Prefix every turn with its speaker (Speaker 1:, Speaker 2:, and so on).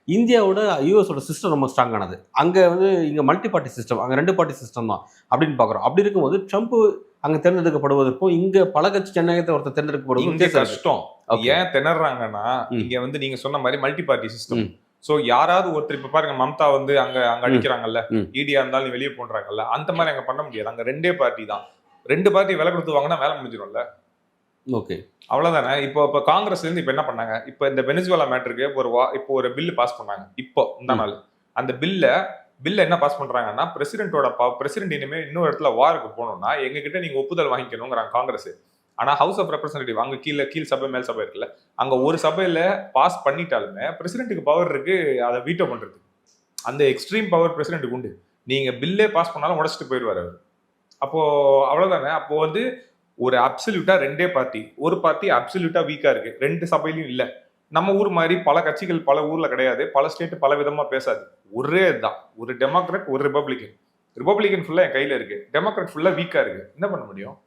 Speaker 1: இந்தியாவோட யூஎஸோட சிஸ்டம் ரொம்ப ஸ்ட்ராங்கானது. அங்கே வந்து இங்கே மல்டி பார்ட்டி சிஸ்டம், அங்கே 2 பார்ட்டி சிஸ்டம் தான் அப்படின்னு பார்க்குறோம். அப்படி இருக்கும்போது ட்ரம்ப் அங்கே தேர்ந்தெடுக்கப்படுவதற்கும் இங்கே பல கட்சி ஜனநாயகத்தை ஒருத்தர் தேர்ந்தெடுக்கப்படுவதும்
Speaker 2: இங்கே கஷ்டம். ஏன் திணறாங்கன்னா இங்க வந்து நீங்க சொன்ன மாதிரி மல்டி பார்ட்டி சிஸ்டம். சோ யாராவது ஒருத்தர் இப்ப பாருங்க மம்தா வந்து அங்க அடிக்கிறாங்கல்ல, இடியா இருந்தாலும் வெளியே போன்றாங்கல்ல, அந்த மாதிரி அங்க பண்ண முடியாது. அங்க 2 பார்ட்டி தான். 2 பார்ட்டி வேலை கொடுத்து வாங்கினா வேலை முடிஞ்சிடும்ல.
Speaker 1: ஓகே,
Speaker 2: அவ்வளவுதானே. இப்போ காங்கிரஸ்ல இருந்து இப்ப என்ன பண்ணாங்க, இப்ப இந்த வெனிசுவேலா மேட்டருக்கு இப்போ ஒரு பில்லு பாஸ் பண்ணாங்க. இப்போ இந்த நாள் அந்த பில்ல என்ன பாஸ் பண்றாங்கன்னா, பிரசிடென்ட் இனிமே இன்னொரு இடத்துல வாருக்கு போகணும்னா எங்க கிட்ட நீங்க ஒப்புதல் வாங்கிக்கணுங்கிறாங்க காங்கிரஸ். ஆனா ஹவுஸ் ஆஃப் ரெப்ரசன்டேட்டிவ் அங்க கீழ் சபை மேல் சபை இருக்குல்ல, அங்க ஒரு சபையில பாஸ் பண்ணிட்டாலுமே பிரசிடென்ட்டுக்கு பவர் இருக்கு அதை வீட்டோ பண்றது. அந்த எக்ஸ்ட்ரீம் பவர் பிரசிடென்ட்டுக்கு உண்டு. நீங்க பில்லே பாஸ் பண்ணாலும் உடச்சிட்டு போயிடுவாரு அவர். அப்போ அவ்வளவுதானே. அப்போ வந்து ஒரு அப்சல்யூட்டா 2 பார்ட்டி, ஒரு பார்ட்டி அப்சல்யூட்டா வீக்கா இருக்கு, 2 சபையிலும் இல்ல. நம்ம ஊர் மாதிரி பல கட்சிகள் பல ஊர்ல கிடையாது, பல ஸ்டேட் பல விதமா பேசாது. ஒரே இதுதான், ஒரு டெமோக்ராட் ஒரு ரிபப்ளிகன் ஃபுல்லா என் கையில இருக்கு, டெமோக்ராட் ஃபுல்லா வீக்கா இருக்கு. என்ன பண்ண முடியும்?